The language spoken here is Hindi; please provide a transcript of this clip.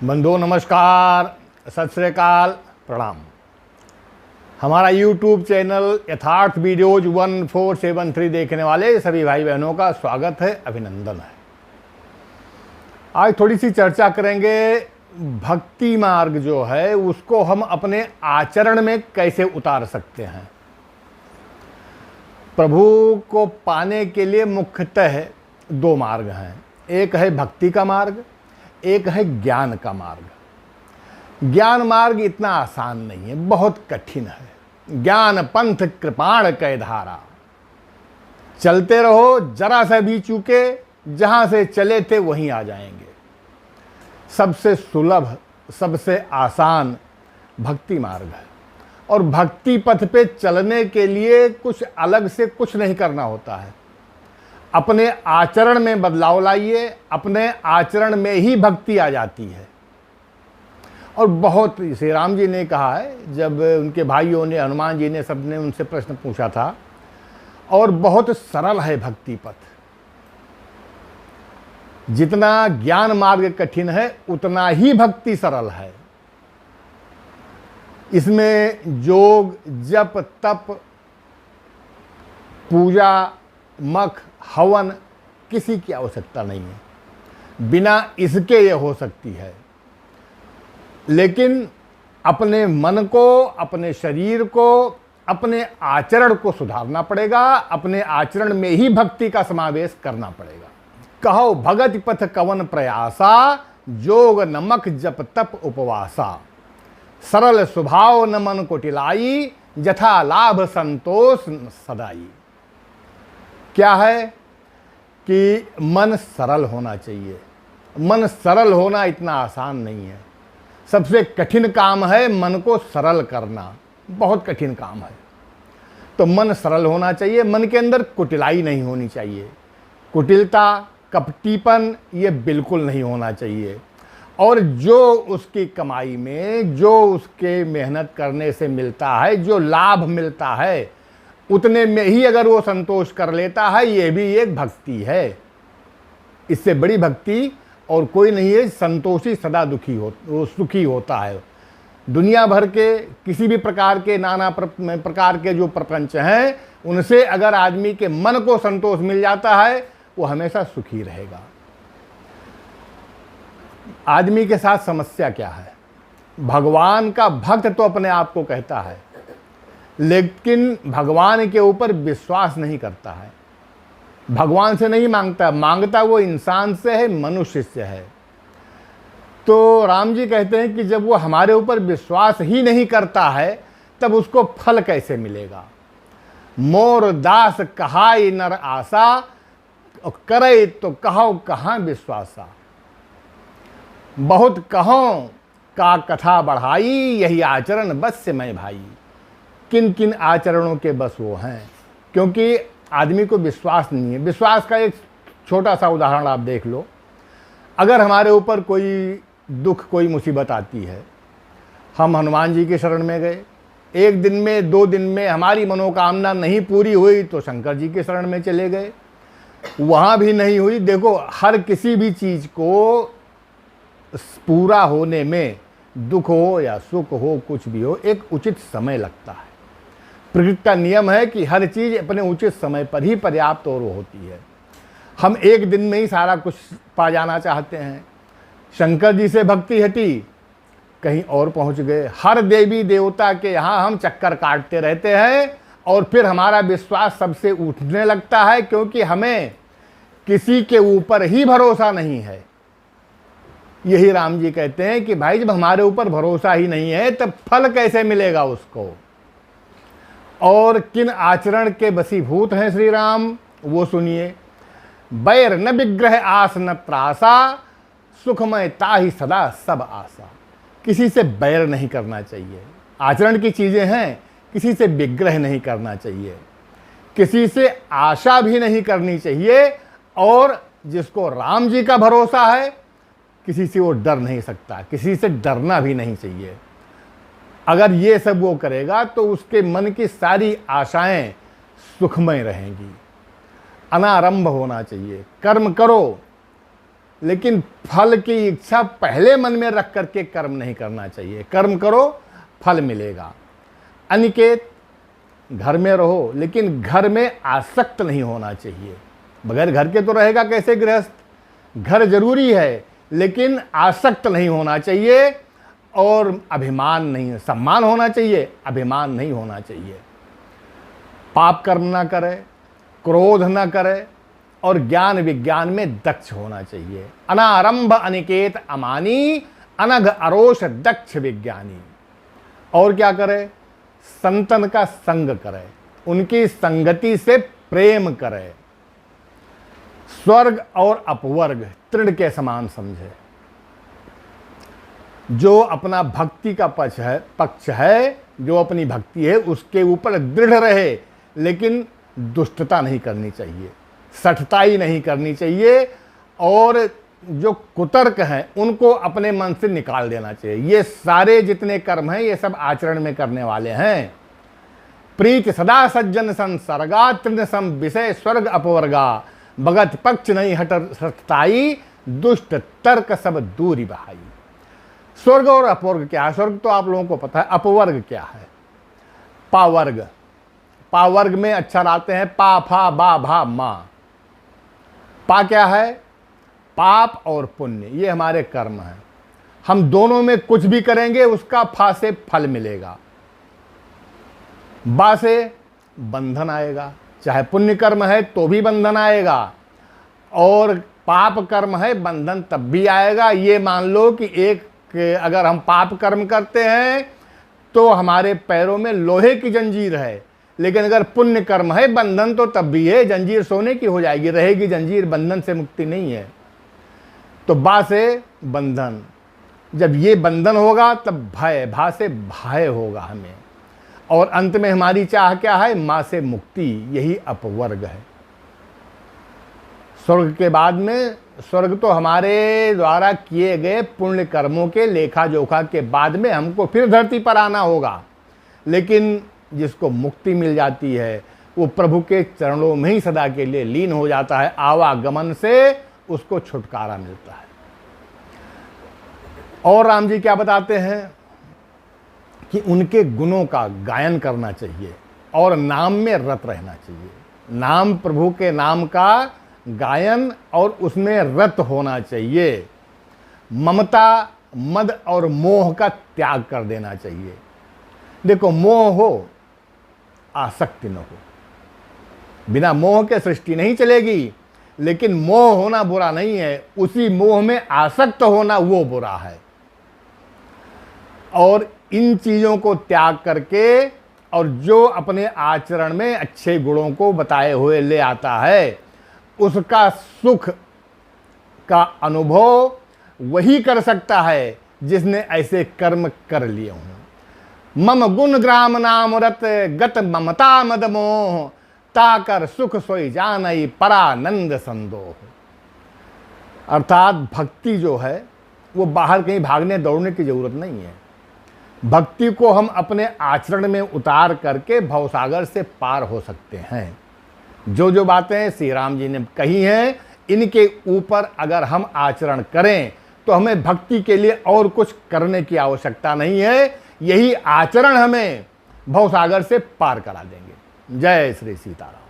बंधुओं नमस्कार, सत श्री अकाल, प्रणाम। हमारा YouTube चैनल यथार्थ वीडियोज 1473 देखने वाले सभी भाई बहनों का स्वागत है, अभिनंदन है। आज थोड़ी सी चर्चा करेंगे, भक्ति मार्ग जो है उसको हम अपने आचरण में कैसे उतार सकते हैं। प्रभु को पाने के लिए मुख्यतः दो मार्ग हैं, एक है भक्ति का मार्ग, एक है ज्ञान का मार्ग। ज्ञान मार्ग इतना आसान नहीं है, बहुत कठिन है। ज्ञान पंथ कृपाण कै धारा, चलते रहो, जरा सा भी चूके जहां से चले थे वहीं आ जाएंगे। सबसे सुलभ, सबसे आसान भक्ति मार्ग है। और भक्ति पथ पे चलने के लिए कुछ अलग से कुछ नहीं करना होता है। अपने आचरण में बदलाव लाइए, अपने आचरण में ही भक्ति आ जाती है। और बहुत श्री राम जी ने कहा है, जब उनके भाइयों ने, हनुमान जी ने, सबने उनसे प्रश्न पूछा था, और बहुत सरल है भक्ति पथ। जितना ज्ञान मार्ग कठिन है उतना ही भक्ति सरल है। इसमें योग, जप, तप, पूजा, मख, हवन किसी की आवश्यकता नहीं है। बिना इसके ये हो सकती है। लेकिन अपने मन को, अपने शरीर को, अपने आचरण को सुधारना पड़ेगा। अपने आचरण में ही भक्ति का समावेश करना पड़ेगा। कहो भगति पथ कवन प्रयासा, जोग नमक जप तप उपवासा। सरल स्वभाव न मन को टिलाई, जथा लाभ संतोष सदाई। क्या है कि मन सरल होना चाहिए। मन सरल होना इतना आसान नहीं है। सबसे कठिन काम है मन को सरल करना, बहुत कठिन काम है। तो मन सरल होना चाहिए, मन के अंदर कुटिलाई नहीं होनी चाहिए। कुटिलता, कपटीपन ये बिल्कुल नहीं होना चाहिए। और जो उसकी कमाई में, जो उसके मेहनत करने से मिलता है, जो लाभ मिलता है, उतने में ही अगर वो संतोष कर लेता है, ये भी एक भक्ति है। इससे बड़ी भक्ति और कोई नहीं है। संतोषी सदा सुखी होता है। दुनिया भर के किसी भी प्रकार के, नाना प्रकार के जो प्रपंच हैं, उनसे अगर आदमी के मन को संतोष मिल जाता है, वो हमेशा सुखी रहेगा। आदमी के साथ समस्या क्या है? भगवान का भक्त तो अपने आप को कहता है, लेकिन भगवान के ऊपर विश्वास नहीं करता है। भगवान से नहीं मांगता, मांगता वो इंसान से है, मनुष्य से है। तो राम जी कहते हैं कि जब वो हमारे ऊपर विश्वास ही नहीं करता है, तब उसको फल कैसे मिलेगा। मोर दास कहाई नर आशा, करे तो कहो कहाँ विश्वासा। बहुत कहो का कथा बढ़ाई, यही आचरण बस से मैं भाई। किन किन आचरणों के बस वो हैं, क्योंकि आदमी को विश्वास नहीं है। विश्वास का एक छोटा सा उदाहरण आप देख लो। अगर हमारे ऊपर कोई दुख, कोई मुसीबत आती है, हम हनुमान जी के शरण में गए, एक दिन में, 2 दिन में हमारी मनोकामना नहीं पूरी हुई तो शंकर जी के शरण में चले गए, वहाँ भी नहीं हुई। देखो, हर किसी भी चीज़ को पूरा होने में, दुख हो या सुख हो, कुछ भी हो, एक उचित समय लगता है। प्रकृति का नियम है कि हर चीज़ अपने उचित समय पर ही पर्याप्त और होती है। हम एक दिन में ही सारा कुछ पा जाना चाहते हैं। शंकर जी से भक्ति हटी, कहीं और पहुंच गए। हर देवी देवता के यहाँ हम चक्कर काटते रहते हैं, और फिर हमारा विश्वास सबसे उठने लगता है, क्योंकि हमें किसी के ऊपर ही भरोसा नहीं है। यही राम जी कहते हैं कि भाई, जब हमारे ऊपर भरोसा ही नहीं है, तब फल कैसे मिलेगा उसको। और किन आचरण के वशीभूत हैं श्री राम, वो सुनिए। बैर न विग्रह आस न त्रासा, सुखमय ताहि सदा सब आशा। किसी से बैर नहीं करना चाहिए। आचरण की चीजें हैं, किसी से विग्रह नहीं करना चाहिए, किसी से आशा भी नहीं करनी चाहिए। और जिसको राम जी का भरोसा है, किसी से वो डर नहीं सकता, किसी से डरना भी नहीं चाहिए। अगर ये सब वो करेगा तो उसके मन की सारी आशाएं सुखमय रहेंगी। अनारंभ होना चाहिए। कर्म करो, लेकिन फल की इच्छा पहले मन में रख करके कर्म नहीं करना चाहिए। कर्म करो, फल मिलेगा। अनिकेत, घर में रहो लेकिन घर में आसक्त नहीं होना चाहिए। बगैर घर के तो रहेगा कैसे गृहस्थ? घर जरूरी है लेकिन आसक्त नहीं होना चाहिए, और अभिमान नहीं, सम्मान होना चाहिए, अभिमान नहीं होना चाहिए। पाप कर्म ना करे, क्रोध ना करे, और ज्ञान विज्ञान में दक्ष होना चाहिए। अनारंभ अनिकेत अमानी, अनघ अरोष दक्ष विज्ञानी। और क्या करे? संतन का संग करे, उनकी संगति से प्रेम करे। स्वर्ग और अपवर्ग तृण के समान समझे। जो अपना भक्ति का पक्ष है, जो अपनी भक्ति है उसके ऊपर दृढ़ रहे, लेकिन दुष्टता नहीं करनी चाहिए, सठताई नहीं करनी चाहिए, और जो कुतर्क हैं उनको अपने मन से निकाल देना चाहिए। ये सारे जितने कर्म हैं ये सब आचरण में करने वाले हैं। प्रीति सदा सज्जन संसर्गा, तृण सम विषय स्वर्ग अपवर्गा, भगत पक्ष नहीं हट सठताई, दुष्ट तर्क सब दूरी बहाई। स्वर्ग और अपवर्ग क्या है? स्वर्ग तो आप लोगों को पता है। अपवर्ग क्या है? पावर्ग। पावर्ग में अक्षर आते हैं पा, फा, बा, भा, मा। पा क्या है? पाप और पुण्य, ये हमारे कर्म हैं। हम दोनों में कुछ भी करेंगे उसका फा से फल मिलेगा। बा से बंधन आएगा, चाहे पुण्य कर्म है तो भी बंधन आएगा, और पाप कर्म है बंधन तब भी आएगा। ये मान लो कि अगर हम पाप कर्म करते हैं तो हमारे पैरों में लोहे की जंजीर है, लेकिन अगर पुण्य कर्म है बंधन तो तब भी है, जंजीर सोने की हो जाएगी, रहेगी जंजीर, बंधन से मुक्ति नहीं है। तो बा से बंधन, जब ये बंधन होगा तब भय, भा से भय होगा हमें, और अंत में हमारी चाह क्या है? मां से मुक्ति। यही अपवर्ग है। स्वर्ग के बाद में, स्वर्ग तो हमारे द्वारा किए गए पुण्य कर्मों के लेखा जोखा के बाद में हमको फिर धरती पर आना होगा, लेकिन जिसको मुक्ति मिल जाती है वो प्रभु के चरणों में ही सदा के लिए लीन हो जाता है। आवागमन से उसको छुटकारा मिलता है। और राम जी क्या बताते हैं कि उनके गुणों का गायन करना चाहिए और नाम में रत रहना चाहिए। नाम, प्रभु के नाम का गायन और उसमें रत होना चाहिए। ममता, मद और मोह का त्याग कर देना चाहिए। देखो, मोह हो, आसक्ति न हो। बिना मोह के सृष्टि नहीं चलेगी, लेकिन मोह होना बुरा नहीं है, उसी मोह में आसक्त होना वो बुरा है। और इन चीजों को त्याग करके, और जो अपने आचरण में अच्छे गुणों को बताए हुए ले आता है, उसका सुख का अनुभव वही कर सकता है जिसने ऐसे कर्म कर लिए हों। मम गुण ग्राम नाम रत गत ममता मद मोह, ताकर सुख सोई जानई परानंद संदोह। अर्थात भक्ति जो है वो बाहर कहीं भागने दौड़ने की जरूरत नहीं है। भक्ति को हम अपने आचरण में उतार करके भवसागर से पार हो सकते हैं। जो जो बातें श्री राम जी ने कही हैं, इनके ऊपर अगर हम आचरण करें तो हमें भक्ति के लिए और कुछ करने की आवश्यकता नहीं है। यही आचरण हमें भवसागर से पार करा देंगे। जय श्री सीताराम।